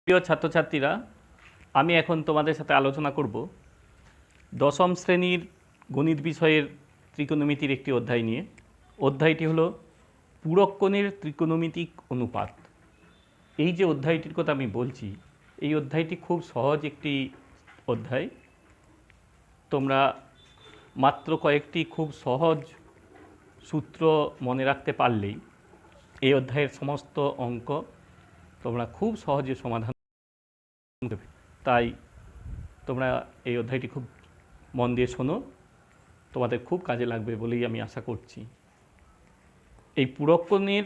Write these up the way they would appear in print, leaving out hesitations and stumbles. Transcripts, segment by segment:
প্রিয় ছাত্রছাত্রীরা, আমি এখন তোমাদের সাথে আলোচনা করব দশম শ্রেণীর গণিত বিষয়ের ত্রিকোণমিতির একটি অধ্যায় নিয়ে। অধ্যায়টি হলো পূরককোণের ত্রিকোণমিতিক অনুপাত। এই যে অধ্যায়টির কথা আমি বলছি, এই অধ্যায়টি খুব সহজ একটি অধ্যায়। তোমরা মাত্র কয়েকটি খুব সহজ সূত্র মনে রাখতে পারলেই এই অধ্যায়ের সমস্ত অঙ্ক তোমরা খুব সহজে সমাধান দেবে। তাই তোমরা এই অধ্যায়টি খুব মন দিয়ে শোনো, তোমাদের খুব কাজে লাগবে বলেই আমি আশা করছি। এই পূরককোণের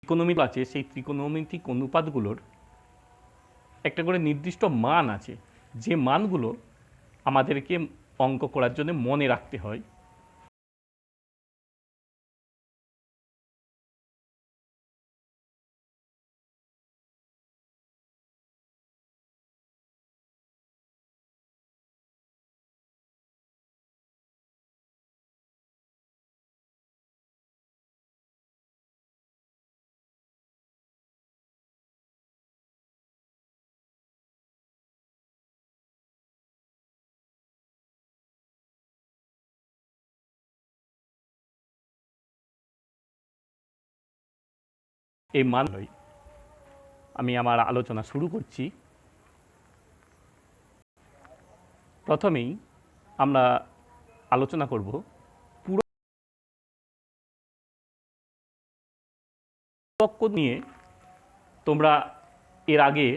ত্রিকোণমিতি আছে, সেই ত্রিকোণমিতিক অনুপাতগুলোর একটা করে নির্দিষ্ট মান আছে, যে মানগুলো আমাদেরকে অঙ্ক করার জন্য মনে রাখতে হয়। এই মান আমি আমার আলোচনা শুরু করছি। প্রথমেই আমরা আলোচনা করব পূরককোণ নিয়ে। তোমরা এর আগে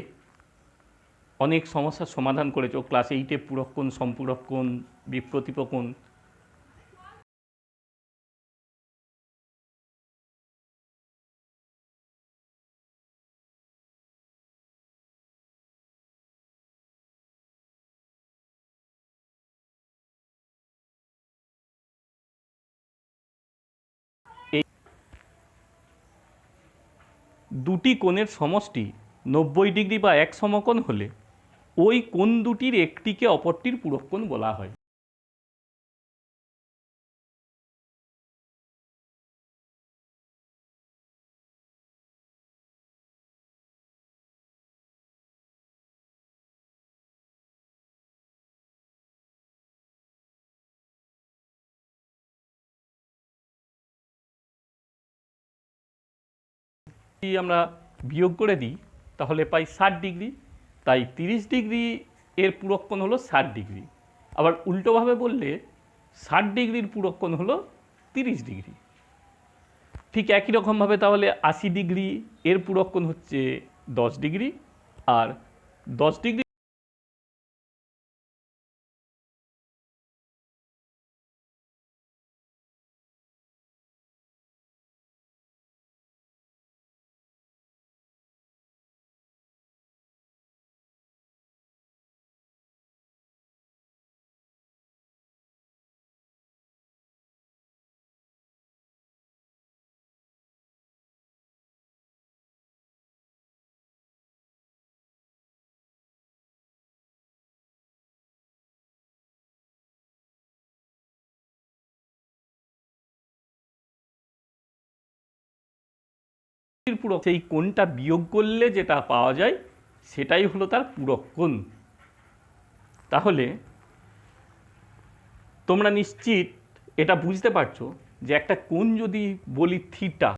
অনেক সমস্যার সমাধান করেছো ক্লাস 8-এ। পূরককোণ, সম্পূরককোণ, বিপ্রতীপকোণ। এই দুটি কোণের সমষ্টি 90 ডিগ্রি বা এক সমকোণ হলে ওই কোণ দুটির একটিকে অপরটির পূরককোণ বলা হয়। যদি আমরা বিয়োগ করে দিই তাহলে পাই 60 ডিগ্রি। তাই 30 ডিগ্রি এর পূরককোণ হলো 60 ডিগ্রি। আবার উল্টোভাবে বললে 60 ডিগ্রির পূরককোণ হলো 30 ডিগ্রি। ঠিক একই রকমভাবে তাহলে 80 ডিগ্রি এর পূরককোণ হচ্ছে 10 ডিগ্রি, আর 10 ডিগ্রি পূরক, সেই কোণটা বিয়োগ করলে যেটা পাওয়া যায় সেটাই হলো তার পূরককোণ। তাহলে তোমরা নিশ্চিত এটা বুঝতে পারছো যে একটা কোণ যদি বলি থিটা,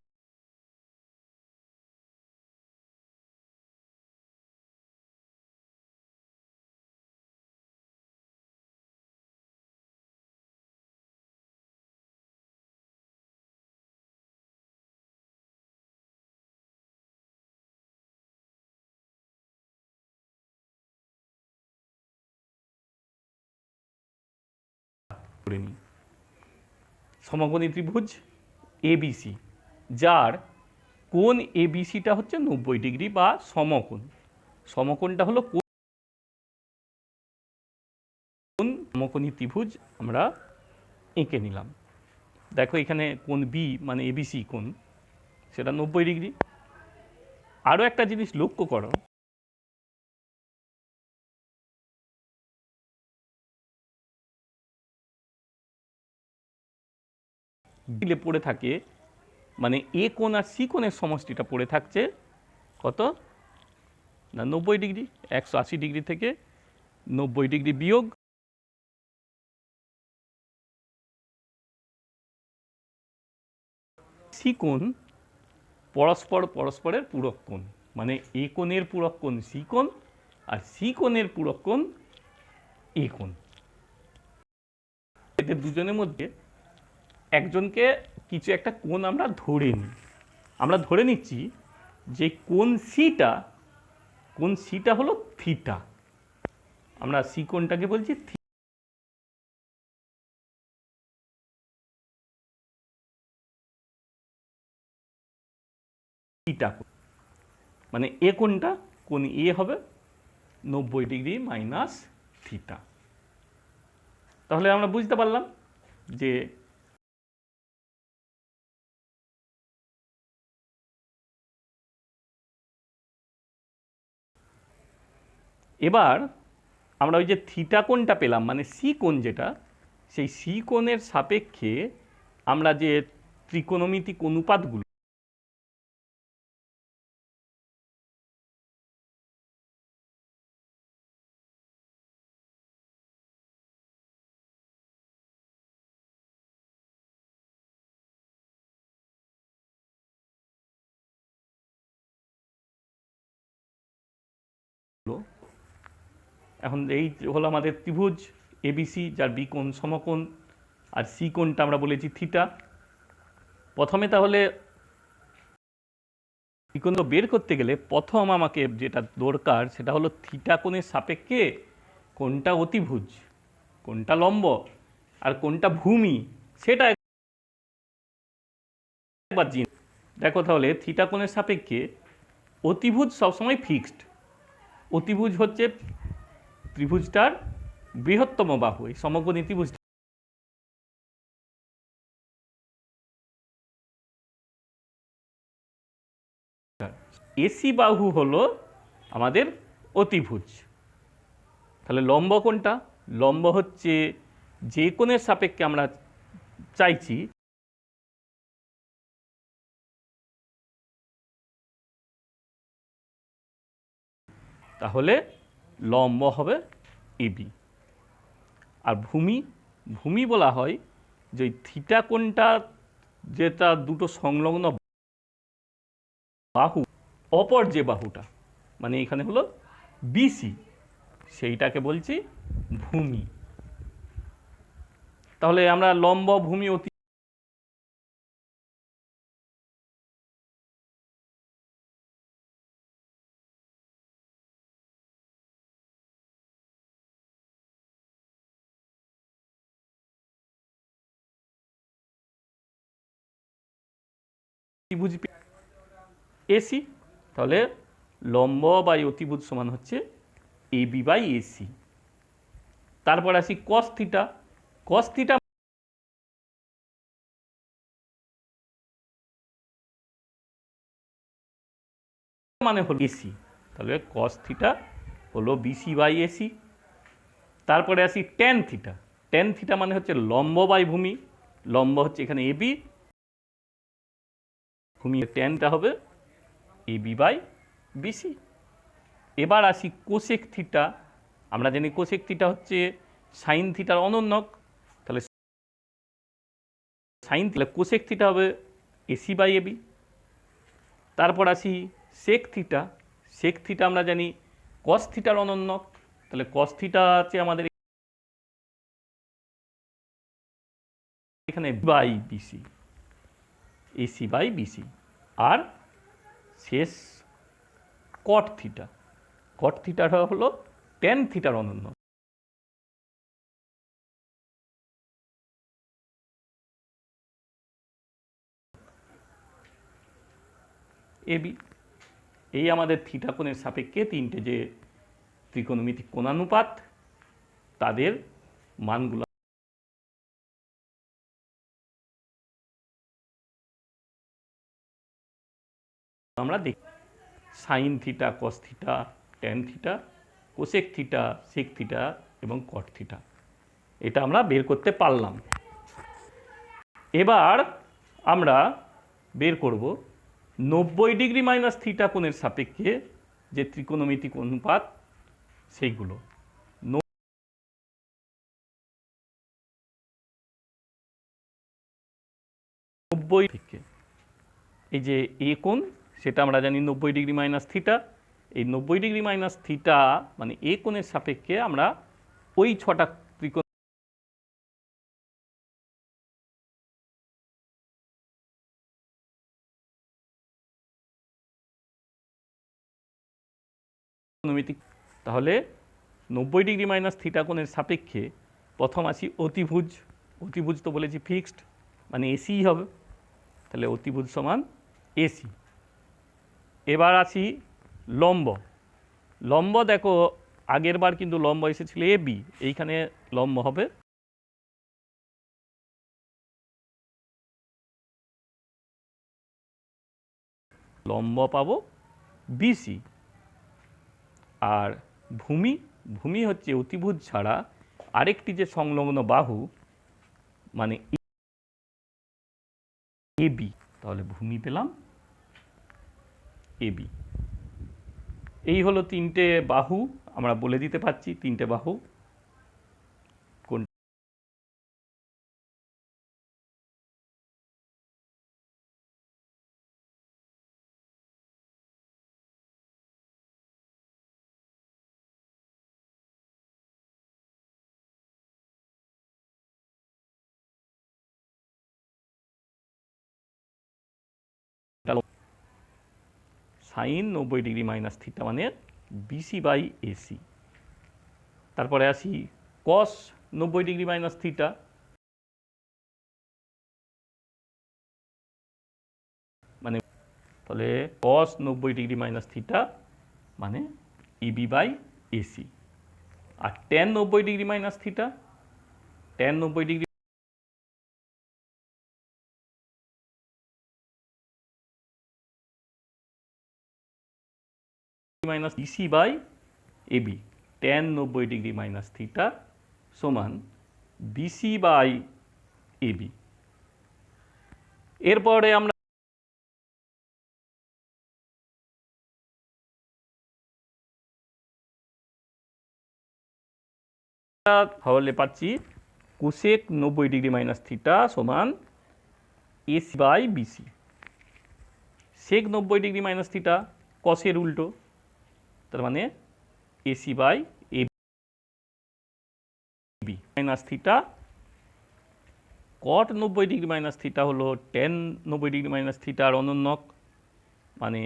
করে নিই সমকোণী ত্রিভুজ এবিসি, যার কোণ এবিসিটা হচ্ছে 90 ডিগ্রি বা সমকোণ। সমকোণটা হলো কোণ, সমকোণী ত্রিভুজ আমরা এঁকে নিলাম। দেখো এখানে কোণ বি মানে এবিসি কোণ, সেটা 90 ডিগ্রি। আরও একটা জিনিস লক্ষ্য করো, দিলে পড়ে থাকে, মানে এ কোণ আর সি কোণের সমষ্টিটা পড়ে থাকছে কত না 90 ডিগ্রি। 180 ডিগ্রি থেকে 90 ডিগ্রি বিয়োগ সি কোণ পরস্পরের পূরক কোণ, মানে এ কোণের পূরক কোণ সি কোণ আর সি কোণের পূরক কোণ এ কোণ। এদের দুজনের মধ্যে একজনকে কিছু একটা কোণ আমরা ধরে নিই, আমরা ধরে নিচ্ছি যে কোণ সিটা হলো থিটা, আমরা সি কোণটাকে বলছি থিটা, মানে এ কোণটা কোণ এ হবে 90 ডিগ্রি মাইনাস থিটা। তাহলে আমরা বুঝতে পারলাম যে এবার আমরা ওই যে থিটা কোণটা পেলাম, মানে সি কোণ যেটা, সেই সি কোণের সাপেক্ষে আমরা যে ত্রিকোণমিতিক অনুপাতগুলো এখন এই হলো আমাদের ত্রিভুজ এবিসি, যার বি কোণ সমকোণ আর সি কোণটা আমরা বলেছি থিটা। প্রথমে তাহলে ত্রিকোণ বের করতে গেলে প্রথম আমাকে যেটা দরকার সেটা হলো থিটা কোণের সাপেক্ষে কোনটা অতিভুজ, কোনটা লম্ব আর কোনটা ভূমি, সেটা একবার জেনে দেখো। তাহলে থিটা কোণের সাপেক্ষে অতিভুজ সবসময় ফিক্সড, অতিভুজ হচ্ছে ত্রিভুজটার বৃহত্তম বাহু, এই সমকোণী ত্রিভুজ। এসি বাহু হলো আমাদের অতিভুজ। তাহলে লম্ব কোনটা? লম্ব হচ্ছে যে কোণের সাপেক্ষে আমরা চাইছি তাহলে লম্ব হবে এবি। আর ভূমি বলা হয় যে ওই থিটা কোণটা যেটা দুটো সংলগ্ন বাহু, অপর যে বাহুটা, মানে এখানে হলো বিসি, সেইটাকে বলছি ভূমি। তাহলে আমরা লম্ব ভূমি অতি ত্রিভুজ এসি, তাহলে লম্ব বাই অতিভুজ সমান হচ্ছে এবি বাই এসি। তারপর আসি কস থিটা। কস থিটা মানে হলো এসি, তাহলে কস থিটা হলো বিসি বাই এসি। তারপরে আসি ট্যান থিটা। ট্যান থিটা মানে হচ্ছে লম্ব বাই ভূমি, লম্ব হচ্ছে এখানে এবি, ভূমি ট্যানটা হবে এবি বাই বিসি। এবার আসি কোসেক থিটা। আমরা জানি কোসেক থিটা হচ্ছে সাইন থিটার অনন্যক, তাহলে সাইন থিটা কোসেক থিটা হবে এসি বাই এবি। তারপর আসি সেক থিটা। সেক থিটা আমরা জানি কস থিটার অনন্যক, তাহলে কস থিটা আছে আমাদের এখানে by BC, AC by BC. আর শেষ কট থিটা। কট থিটাটা হলো ট্যান থিটার অনন্য, এবি। এই আমাদের থিটা কোণের সাপেক্ষে তিনটে যে ত্রিকোণমিতিক কোণানুপাত, তাদের মানগুলো আমরা দেখি। Sine theta, cos theta, tan theta, cosec theta, sec theta এবং কট থিটা। এটা আমরা বের করতে পারলাম। এবার আমরা বের করব 90 ডিগ্রি মাইনাস থিটা কোণের সাপেক্ষে যে ত্রিকোণমিতিক অনুপাত সেইগুলো। 90 থেকে এই যে এ কোণ, সেটা আমরা জানি 90 ডিগ্রি মাইনাস থিটা। এই 90 ডিগ্রি মাইনাস থিটা মানে এ কোণের সাপেক্ষে আমরা ওই 6টা ত্রিকোণমিতিক। তাহলে 90 ডিগ্রি মাইনাস থিটা কোণের সাপেক্ষে প্রথম আসি অতিভুজ। অতিভুজ তো বলেছি ফিক্সড, মানে এসি হবে। তাহলে অতিভুজ সমান এসি। এবার আসি লম্ব। লম্ব দেখো আগের বার কিন্তু লম্ব এসেছিল এ বি, এইখানে লম্ব হবে লম্ব পাবো বিসি। আর ভূমি, ভূমি হচ্ছে অতিভুজ ছাড়া আরেকটি যে সংলগ্ন বাহু মানে এ বি। তাহলে ভূমি পেলাম এ বি। এই হলো তিনটে বাহু, আমরা বলে দিতে পারছি তিনটে বাহু কোন। সাইন 90 ডিগ্রি মাইনাস থিটা মানে বিসি বাই এসি। তারপরে আসি কস 90 ডিগ্রি মাইনাস থিটা মানে, তাহলে কস 90 ডিগ্রি মাইনাস থিটা মানে ইবি বাই এসি। আর tan 90 degree minus theta, tan 90 degree minus EC by AB. Tan 90 degree minus theta সমান বিসি বাই এবি। এরপরে আমরা তাহলে পাচ্ছি কোসেক 90 ডিগ্রি মাইনাস থিটা সমান AC by BC. Sec 90 degree minus theta কসের উল্টো, তার মানে AC by AB minus theta. Cot 90 degree minus theta হলো ট্যান 90 ডিগ্রি মাইনাস থিটার অনন্যক, মানে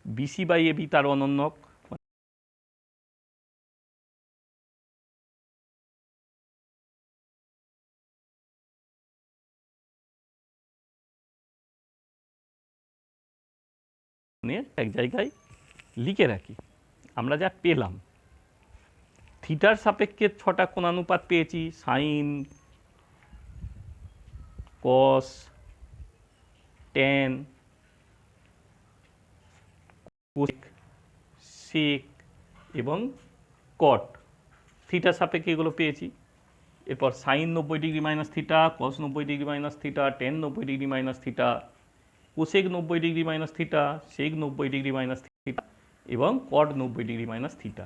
বিসি বাই এবি তার অনন্যক। এক জায়গায় লিখে রাখি আমরা যা পেলাম। থিটার সাপেক্ষে 6টা কোণানুপাত পেয়েছি, sine, cos, tan, cosec, sec এবং কট। থিটার সাপেক্ষে এগুলো পেয়েছি। এরপর sine 90 degree minus theta, cos 90 degree minus theta, tan 90 degree minus theta, cosec 90 degree minus theta, sec 90 degree minus theta এবং কট 90 ডিগ্রি মাইনাস থিটা।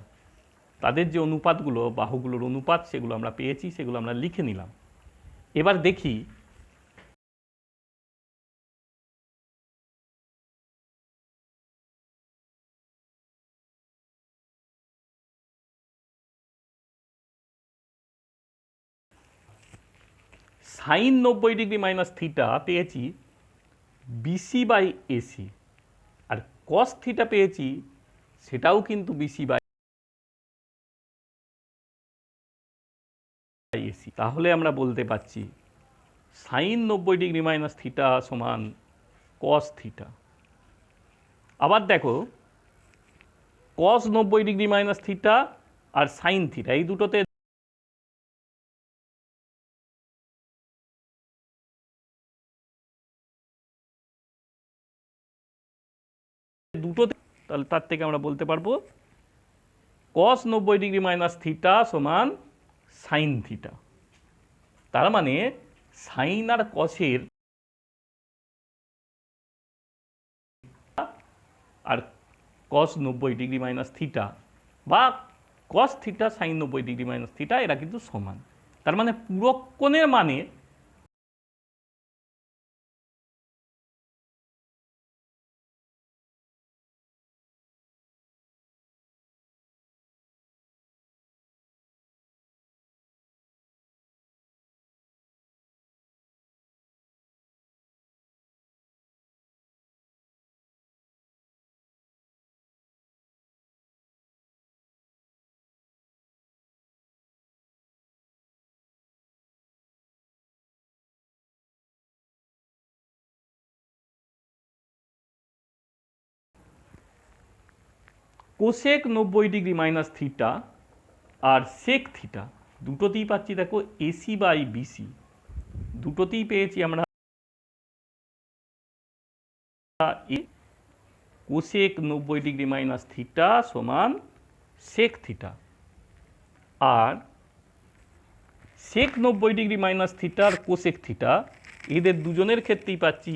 তাদের যে অনুপাতগুলো, বাহুগুলোর অনুপাত, সেগুলো আমরা পেয়েছি, সেগুলো আমরা লিখে নিলাম। এবার দেখি সাইন 90 ডিগ্রি মাইনাস থিটা পেয়েছি বিসি বাই এসি, আর কস থিটা পেয়েছি সেটাও কিন্তু বিসি বাই এসি। তাহলে আমরা বলতে পারছি সাইন 90 ডিগ্রি মাইনাস থিটা সমান কস থিটা। আবার দেখো কস 90 ডিগ্রি মাইনাস থিটা আর সাইন থিটা এই দুটোতে তাহলে তার থেকে আমরা বলতে পারবো cos 90 ডিগ্রি মাইনাস থিটা সমান সাইন থিটা। তার মানে সাইন আর কসের আর cos 90 ডিগ্রি মাইনাস থিটা বা cos theta sine 90 degree minus theta এরা কিন্তু সমান। তার মানে পূরক কোণের মানে কোসেক 90 ডিগ্রি মাইনাস থিটা আর সেক থিটা দুটোতেই পাচ্ছি দেখো এসি বাই বিসি, দুটোতেই পেয়েছি আমরা কোসেক 90 ডিগ্রি মাইনাস থিটা সমান সেক থিটা, আর সেক 90 ডিগ্রি মাইনাস থিটা আর কোসেক থিটা এদের দুজনের ক্ষেত্রেই পাচ্ছি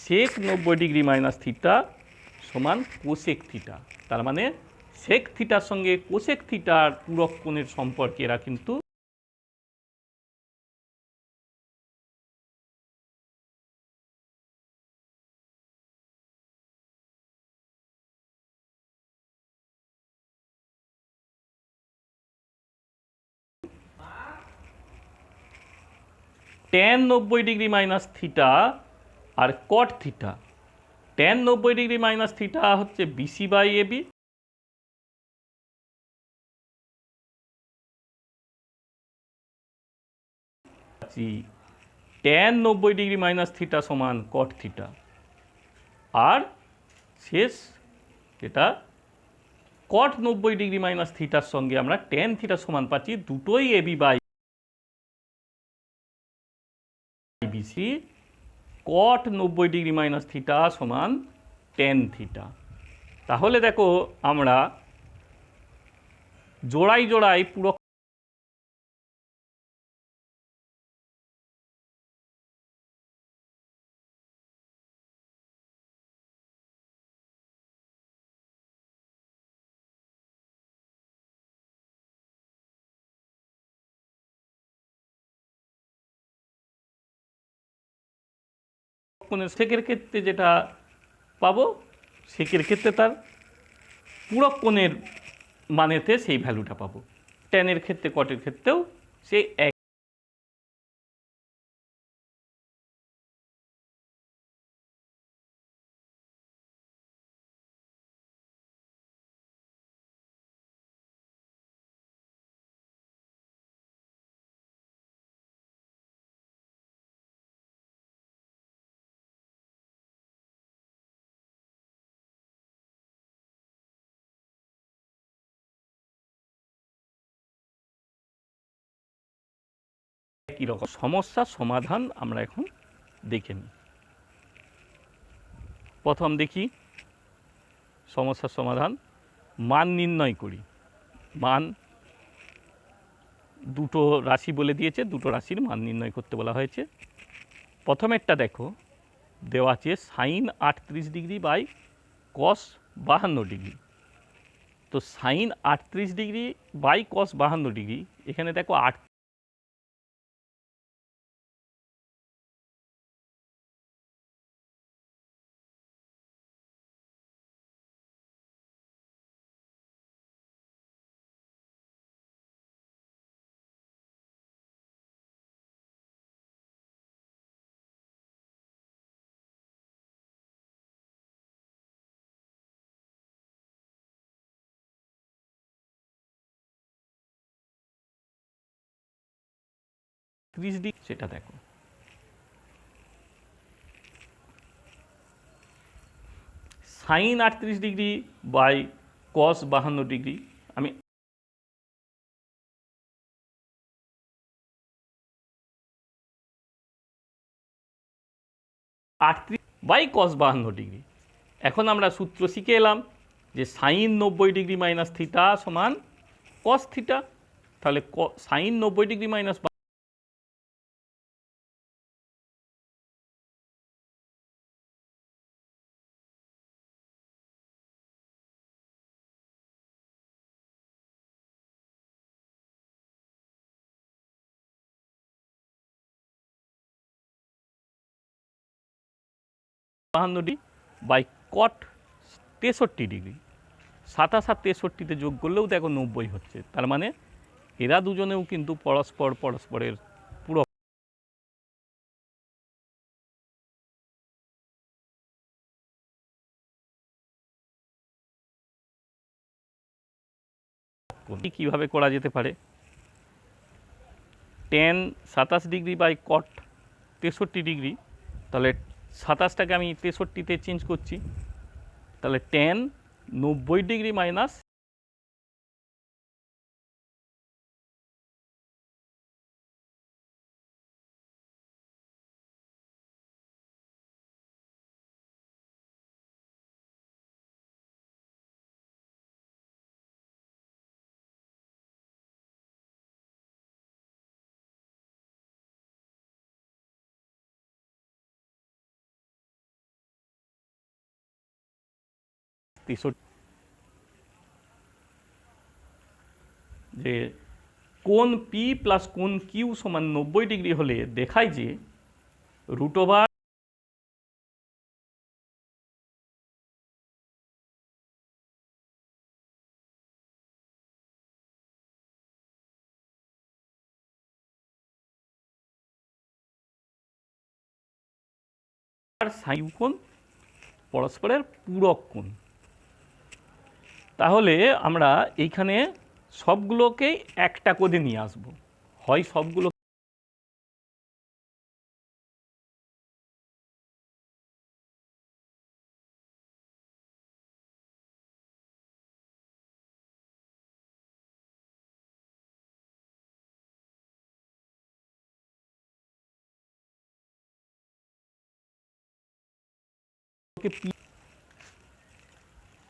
সেক 90 ডিগ্রি মাইনাস থিটা সমান কোসেক থিটা। তার মানে সেক থিটার সঙ্গে কোসেক থিটার পূরক কোণের সম্পর্কে এরা কিন্তু ট্যান 90 ডিগ্রি মাইনাস থিটা আর cot theta. Tan 90 degree minus theta হচ্ছে BC by AB, tan 90 degree minus theta সমান কট থিটা, আর শেষ যেটা কট 90 ডিগ্রি মাইনাস থিটার সঙ্গে আমরা ট্যান থিটা সমান পাচ্ছি দুটোই AB by BC, cot 90 degree minus theta সমান ট্যান থিটা। তাহলে দেখো আমরা জোড়ায় জোড়ায় পূরক কোণের সেকের ক্ষেত্রে যেটা পাবো সেকের ক্ষেত্রে তার পূরক কোণের মানেতে সেই ভ্যালুটা পাবো। ট্যানের ক্ষেত্রে কটের ক্ষেত্রেও সেই এক। একই রকম সমস্যার সমাধান আমরা এখন দেখে নিই। প্রথম দেখি সমস্যার সমাধান, মান নির্ণয় করি। মান দুটো রাশি বলে দিয়েছে, দুটো রাশির মান নির্ণয় করতে বলা হয়েছে। প্রথমেরটা দেখো দেওয়া আছে sine 38 degree by cos 52 degree. তো sine 38 degree by cos 52 degree, এখানে দেখো 30 ডিগ্রি, সেটা দেখো sine 38 degree by cos 52 degree. আমি বাই কস 52 ডিগ্রি। এখন আমরা সূত্র শিখে এলাম যে সাইন 90 ডিগ্রি মাইনাস থিটা সমান কস থিটা। তাহলে সাইন 90 ডিগ্রি মাইনাস বাহান্ন বাই কট 63 ডিগ্রি। 27 আর 63-তে যোগ করলেও দেখো 90 হচ্ছে। তার মানে এরা দুজনেও কিন্তু পরস্পরের পুরো কীভাবে করা যেতে পারে, tan 27 degree by cot 63 degree, তাহলে 27টাকে আমি 63-তে চেঞ্জ করছি, তাহলে টেন 90 ডিগ্রি মাইনাস যে কোণ পি প্লাস কোণ কিউ সমান 90 ডিগ্রি হলে দেখায় যে রুট ওভার সাইন কোণ পরস্পরের পূরক কোণ। তাহলে আমরা এইখানে সবগুলোকেই একটা করে নিয়ে আসব, হয় সবগুলো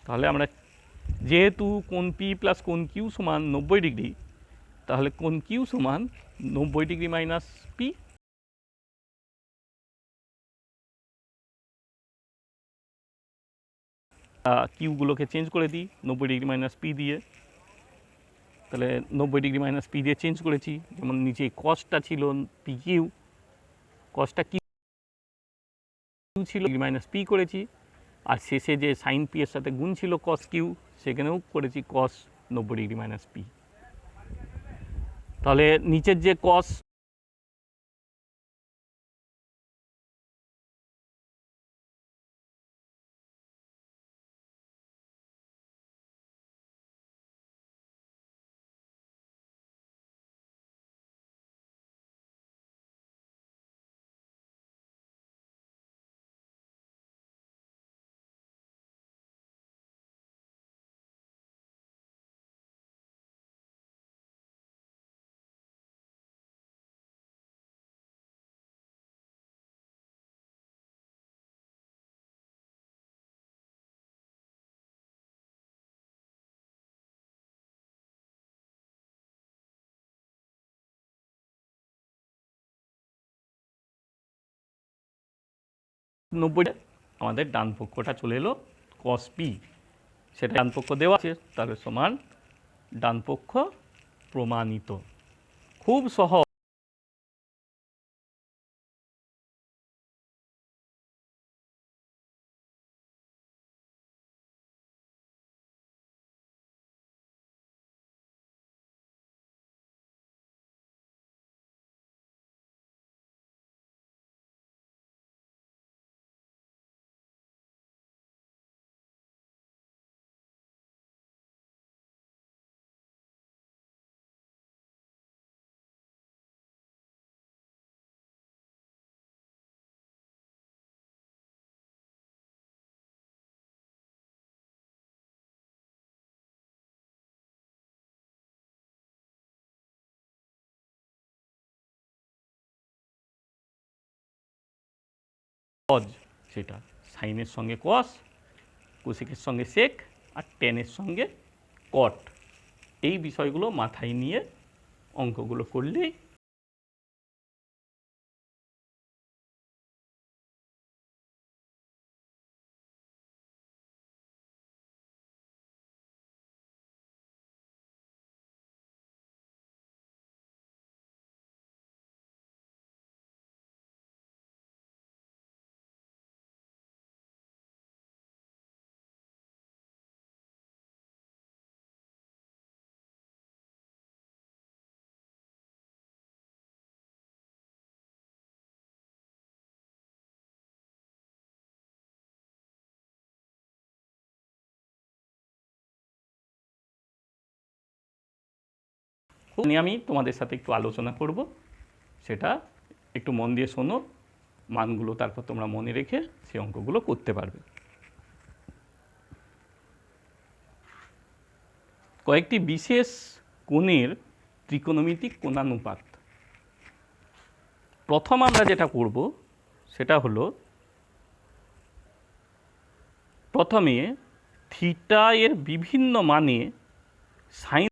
তাহলে আমরা যেহেতু কোণ পি প্লাস কোণ কিউ সমান 90 ডিগ্রি, তাহলে কোণ কিউ সমান 90 ডিগ্রি মাইনাস পি। কিউগুলোকে চেঞ্জ করে দিই 90 ডিগ্রি মাইনাস পি দিয়ে, তাহলে 90 ডিগ্রি মাইনাস পি দিয়ে চেঞ্জ করেছি। যেমন নিচে কসটা ছিল পি কিউ, কসটা কিউ ছিল মাইনাস পি করেছি, আর শেষে যে সাইন পি এর সাথে গুণ ছিল কস কিউ, সেখানেও করেছি কস 90 ডিগ্রি মাইনাস পি। তাহলে নিচের যে কস নব্বইটা আমাদের ডান পক্ষটা চলে এলো কস পি, সেটা ডান পক্ষ দেওয়া আছে, তাহলে সমান ডান পক্ষ প্রমাণিত। খুব সহজ। সেটা সাইনের সঙ্গে কস, কোসেকের সঙ্গে সেক, আর টেনের সঙ্গে কট, এই বিষয়গুলো মাথায় নিয়ে অঙ্কগুলো করলেই নিয়ে আমি তোমাদের সাথে একটু আলোচনা করব, সেটা একটু মন দিয়ে শোনো, মানগুলো তারপর তোমরা মনে রেখে সেই অঙ্কগুলো করতে পারবে। কয়েকটি বিশেষ কোণের ত্রিকোণমিতিক কোণানুপাত। প্রথম আমরা যেটা করব সেটা হলো প্রথমে থিটা এর বিভিন্ন মানে sine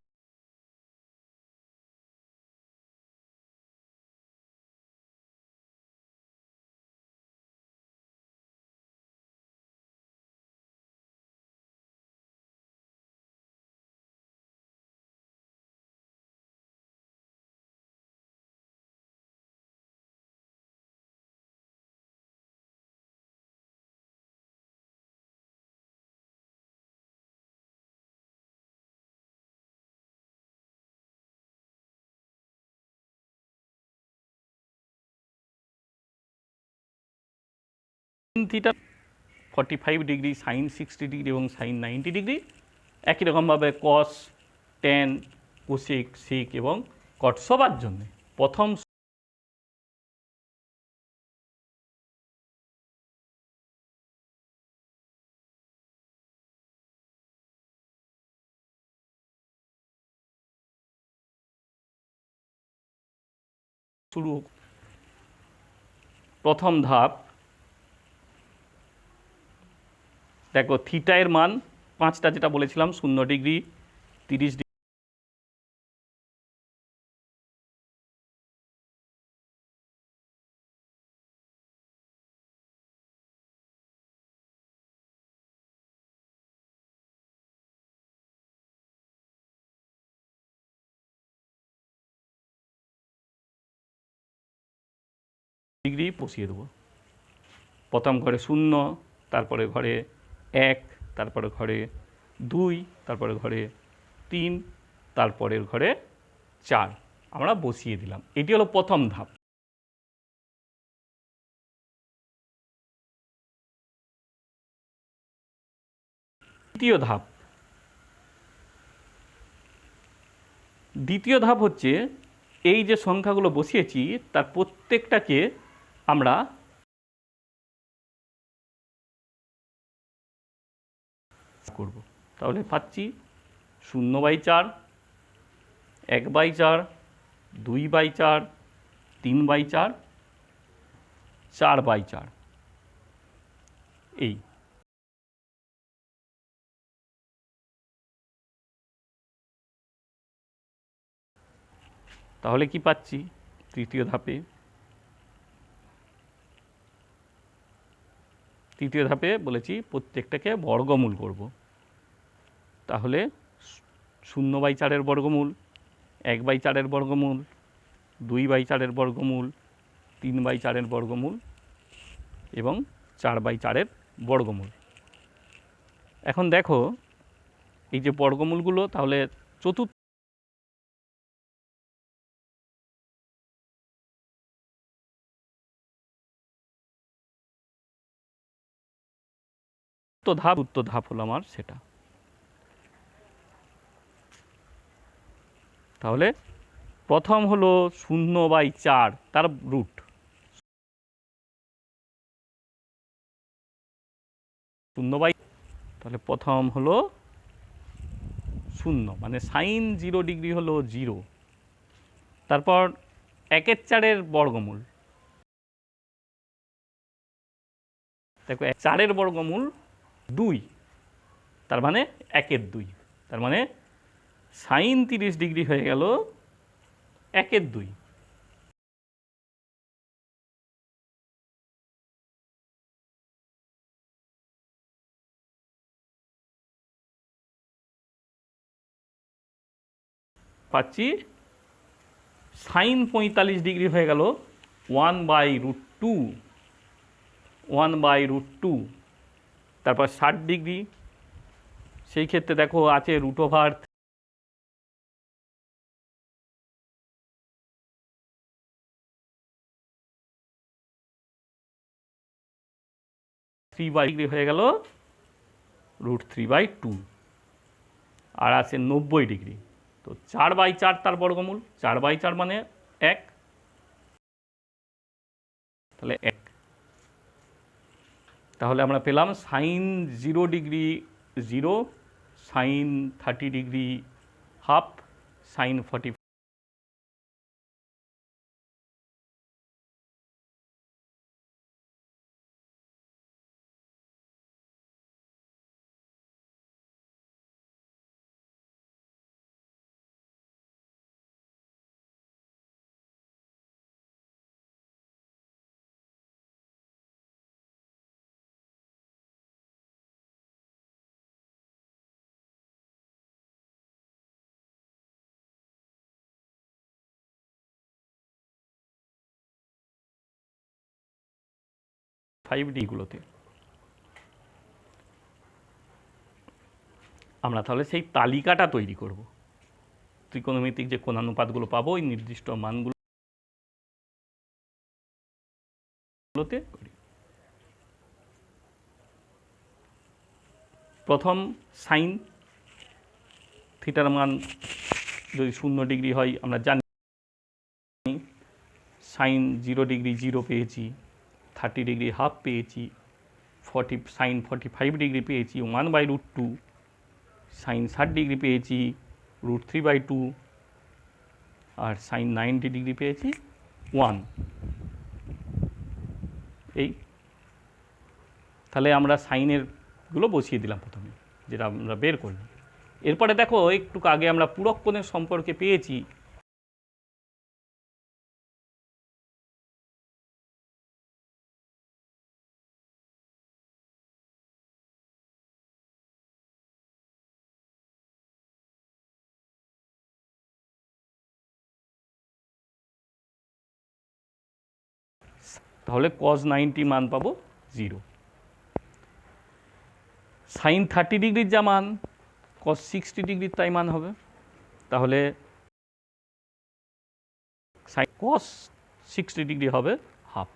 theta 45 degree, sine 60 degree এবং সাইন 90 ডিগ্রি। একই রকমভাবে কস, ট্যান, কোসেক, সেক এবং কট সবার জন্য প্রথম শুরু। প্রথম ধাপ, দেখো থিটা এর মান 5টা যেটা বলেছিলাম, 0 ডিগ্রি, 30 ডিগ্রি, ডিগ্রি বসিয়ে দেবো। প্রথম ঘরে 0, তারপরে ঘরে 1, তারপরে ঘরে 2, তারপরে ঘরে 3, তারপরের ঘরে 4 আমরা বসিয়ে দিলাম। এটি হলো প্রথম ধাপ। দ্বিতীয় ধাপ হচ্ছে এই যে সংখ্যাগুলো বসিয়েছি তার প্রত্যেকটাকে আমরা করব। তাহলে পাচ্ছি 0/4, 1/4, 2/4, 3/4, 4/4, এই। তাহলে কি পাচ্ছি তৃতীয় ধাপে বলেছি প্রত্যেকটাকে বর্গমূল করব। তাহলে 0/4 বর্গমূল, 1/4 বর্গমূল, 2/4 বর্গমূল, 3/4 বর্গমূল এবং 4/4 বর্গমূল। এখন দেখো এই যে বর্গমূলগুলো, তাহলে চতুর্থ ধাপ হলো আমার সেটা। তাহলে প্রথম হলো 0/4 তার রুট, 0/, তাহলে প্রথম হলো 0 মানে সাইন 0 ডিগ্রি হলো 0। তারপর 1/4 বর্গমূল, দেখো 4-এর বর্গমূল 2, তার মানে 1-এর 2, তার মানে সাইন 30 ডিগ্রি হয়ে গেল 1-এর 2। পাচ্ছি সাইন 45 ডিগ্রি হয়ে গেল 1/√2, 1/√2। তারপর 60 ডিগ্রি, সেই ক্ষেত্রে দেখো আছে √3/ডিগ্রি হয়ে গেল √3/2। আর আছে 90 ডিগ্রি, তো 4/4 তার বর্গমূল, 4/4 মানে 1, তাহলে 1। তাহলে আমরা পেলাম sine 0 degree 0, sine 30 degree half, sine 45 ডিগ্রিগুলোতে। আমরা তাহলে সেই তালিকাটা তৈরি করব, ত্রিকোণমিতিক যে কোণানুপাতগুলো পাবো ওই নির্দিষ্ট মানগুলোতে করি। প্রথম সাইন থিটার মান যদি 0 ডিগ্রি হয় আমরা জানি, সাইন 0 ডিগ্রি 0 পেয়েছি, 30 ডিগ্রি হাফ পেয়েছি, সাইন 45 ডিগ্রি পেয়েছি 1/√2, সাইন 60 ডিগ্রি পেয়েছি √3/2, আর সাইন 90 ডিগ্রি পেয়েছি 1। এই তাহলে আমরা সাইনেরগুলো বসিয়ে দিলাম প্রথমে, যেটা আমরা বের করলাম। এরপরে দেখো একটু আগে আমরা পূরক কোণের সম্পর্কে পেয়েছি, তাহলে cos 90 মান পাবো 0। সাইন 30 ডিগ্রির যা মান cos 60 ডিগ্রির তাই মান হবে, তাহলে cos 60 ডিগ্রি হবে হাফ।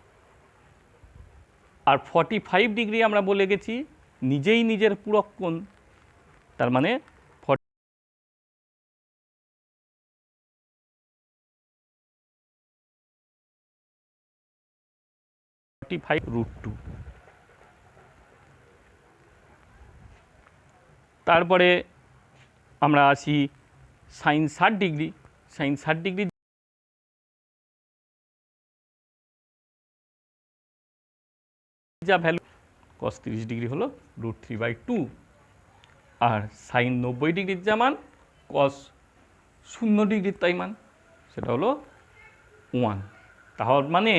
আর 45 ডিগ্রি আমরা বলে গেছি নিজেই নিজের পূরক কোণ, তার মানে 45√2। তারপরে আমরা আসি সাইন 60 ডিগ্রি, সাইন 60 ডিগ্রি যা ভ্যালু cos 30 ডিগ্রি হলো √3/2, আর সাইন 90 ডিগ্রির যা মান cos 0 ডিগ্রির তাই মান, সেটা হলো 1। তাহলে মানে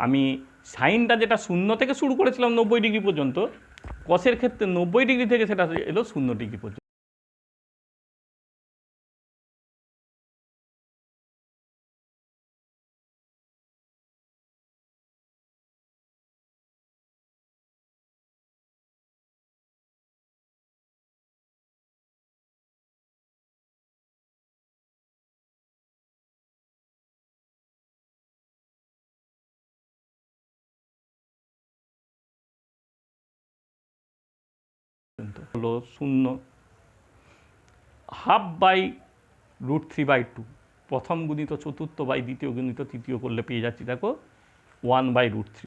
আমি সাইনটা যেটা 0 থেকে শুরু করেছিলাম 90 ডিগ্রি পর্যন্ত, কসের ক্ষেত্রে 90 ডিগ্রি থেকে সেটা এলো 0 ডিগ্রি পর্যন্ত। হলো 0 1/√3/2, প্রথম গুণিত চতুর্থ বাই দ্বিতীয় গুণিত তৃতীয় করলে পেয়ে যাচ্ছি দেখো 1/√3,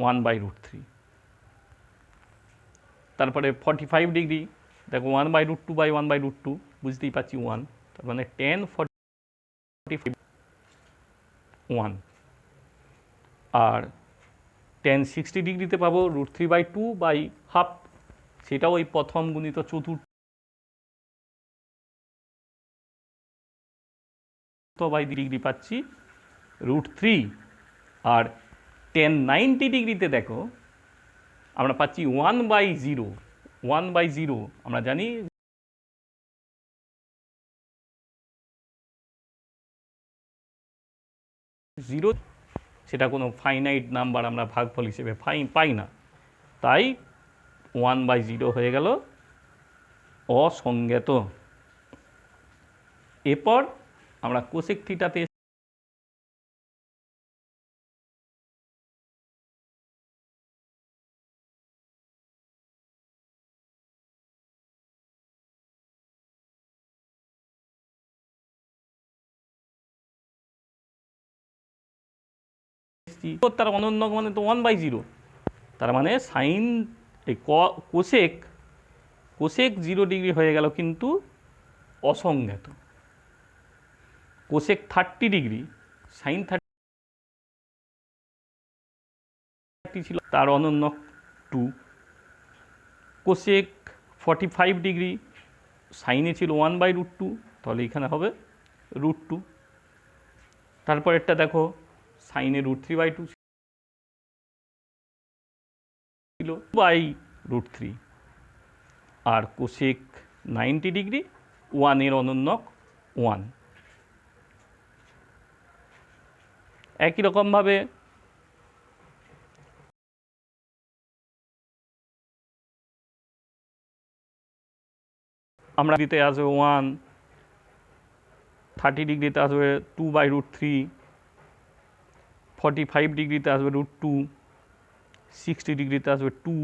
1/√3। তারপরে 45 ডিগ্রি দেখো 1/√2/1/√2, বুঝতেই পারছি 1, তার মানে tan 45 1। আর টেন 60 ডিগ্রিতে পাবো √3/2/½ সেটাও ওই প্রথম গুণিত চতুর্থ বাই ডিগ্রি পাচ্ছি √3। আর টেন 90 ডিগ্রিতে দেখো আমরা পাচ্ছি 1/0। 1/0 আমরা জানি জিরো, সেটা কোনো ফাইনাইট নাম্বার আমরা ভাগফল হিসেবে পাই না, তাই 1/0 হয়ে গেল অসংজ্ঞাত। এরপর আমরা কোসেক থিটাতে তার অনন্য মানে তো 1/0, তার মানে সাইন এই কোসেক 0 ডিগ্রি হয়ে গেল কিন্তু অসংজ্ঞাত। কোসেক 30 ডিগ্রি সাইন 30 ছিল, তার অনন্য 2। কোসেক 45 ডিগ্রি সাইনে ছিল 1/√2, তাহলে এখানে হবে √2। তারপরেরটা দেখো সাইনে √3/2 ছিল √3। আর কোসেক 90 ডিগ্রি 1 অনন্যক 1। একই রকমভাবে আমরা দিতে আসবে 1, 30 ডিগ্রিতে আসবে 2/√3, 45 ডিগ্রিতে আসবে √2, 60 ডিগ্রিতে আসবে 2,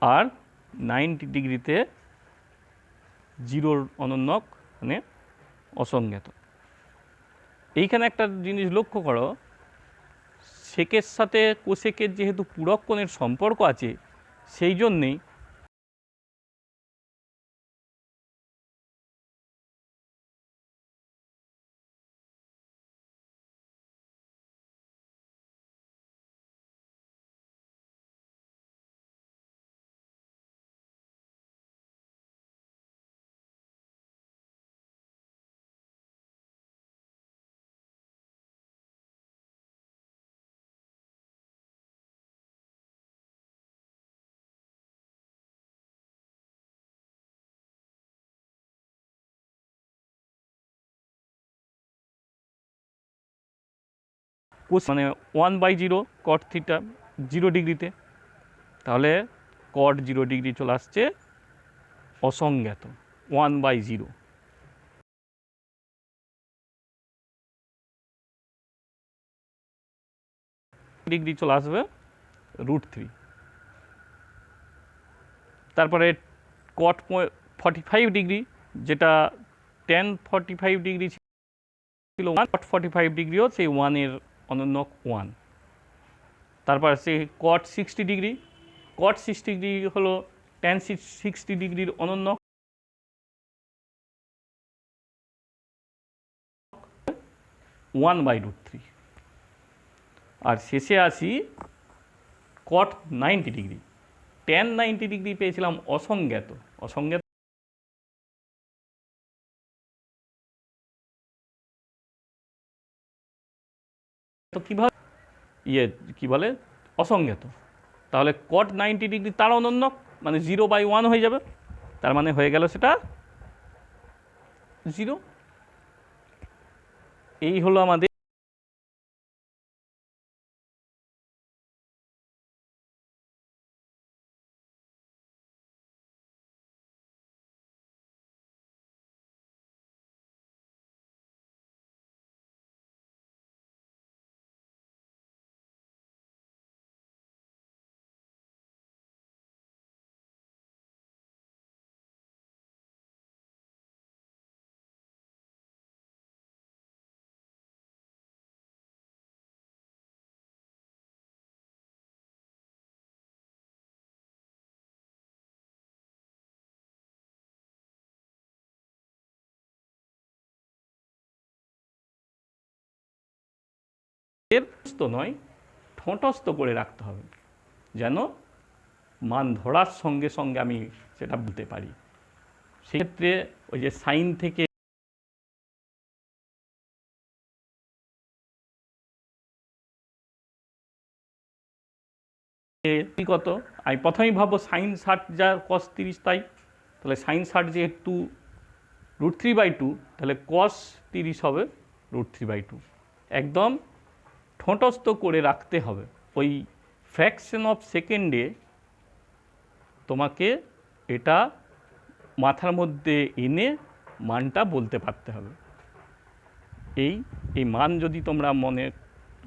আর 90 ডিগ্রিতে 0 অনন্যক মানে অসংজ্ঞাত। এইখানে একটা জিনিস লক্ষ্য করো, সেকের সাথে কোসেকের যেহেতু পূরক কোণের সম্পর্ক আছে, সেই জন্যেই মানে 1/0 cot থিটা 0 ডিগ্রিতে, তাহলে cot 0 ডিগ্রি চলে আসছে অসংজ্ঞাত 1/0 ডিগ্রি চলে আসবে √3। তারপরে cot 45 ডিগ্রি, যেটা tan 45 ডিগ্রি ছিল 1, cot 45 ডিগ্রিও সেই 1 অনন্যক 1। তারপর সেই cot 60 ডিগ্রি, cot 60 ডিগ্রি হলো tan 60 ডিগ্রির অনন্যক 1/√3। আর শেষে আসি cot 90 ডিগ্রি, tan 90 ডিগ্রি পেয়েছিলাম অসংজ্ঞাত। অসংজ্ঞাত তো কীভাবে কী বলে অসংজ্ঞাত, তাহলে cot 90 ডিগ্রি তার অনন্যক মানে 0/1 হয়ে যাবে, তার মানে হয়ে গেল সেটা 0। এই হলো আমাদের এর তো নয়, ঠোঁটস্থ করে রাখতে হবে, যেন মান ধরার সঙ্গে সঙ্গে আমি সেটা বলতে পারি। সেক্ষেত্রে ওই যে সাইন থেকে কত, আমি প্রথমেই ভাববো সাইন 60 যা কস 30 তাই, তাহলে সাইন 60 যেহেতু √3/2, তাহলে কস 30 হবে √3/2। একদম ঠোঁটস্থ করে রাখতে হবে। ওই ফ্র্যাকশন অফ সেকেন্ডে তোমাকে এটা মাথার মধ্যে এনে মানটা বলতে পারতে হবে। এই মান যদি তোমরা মনে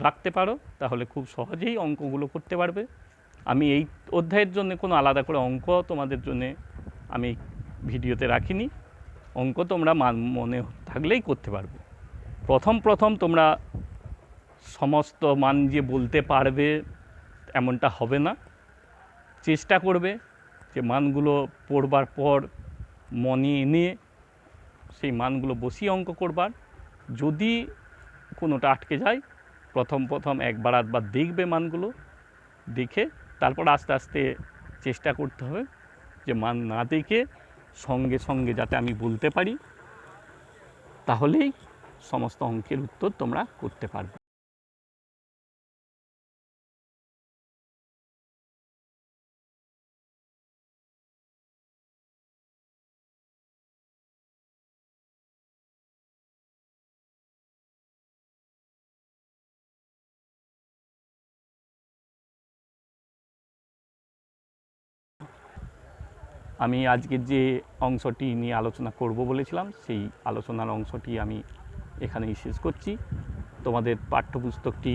রাখতে পারো তাহলে খুব সহজেই অঙ্কগুলো করতে পারবে। আমি এই অধ্যায়ের জন্য কোনো আলাদা করে অঙ্ক তোমাদের জন্য আমি ভিডিওতে রাখিনি। অঙ্ক তোমরা মান মনে থাকলেই করতে পারবে। প্রথম তোমরা সমস্ত মান যে বলতে পারবে এমনটা হবে না। চেষ্টা করবে যে মানগুলো পড়বার পর মনে এনে সেই মানগুলো বসিয়ে অঙ্ক করবার। যদি কোনোটা আটকে যায়, প্রথম একবার আধবার দেখবে মানগুলো, দেখে তারপর আস্তে আস্তে চেষ্টা করতে হবে যে মান না দেখে সঙ্গে সঙ্গে যাতে আমি বলতে পারি, তাহলেই সমস্ত অঙ্কের উত্তর তোমরা করতে পারবে। আমি আজকের যে অংশটি নিয়ে আলোচনা করব বলেছিলাম, সেই আলোচনার অংশটি আমি এখানেই শেষ করছি। তোমাদের পাঠ্যপুস্তকটি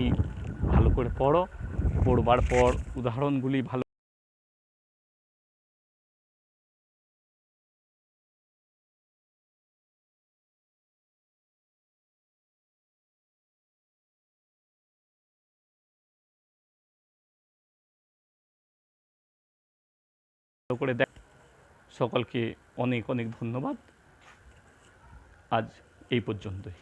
ভালো করে পড়ো, পড়বার পর উদাহরণগুলি ভালো করে দেখ। সকলকে অনেক অনেক ধন্যবাদ। আজ এই পর্যন্তই।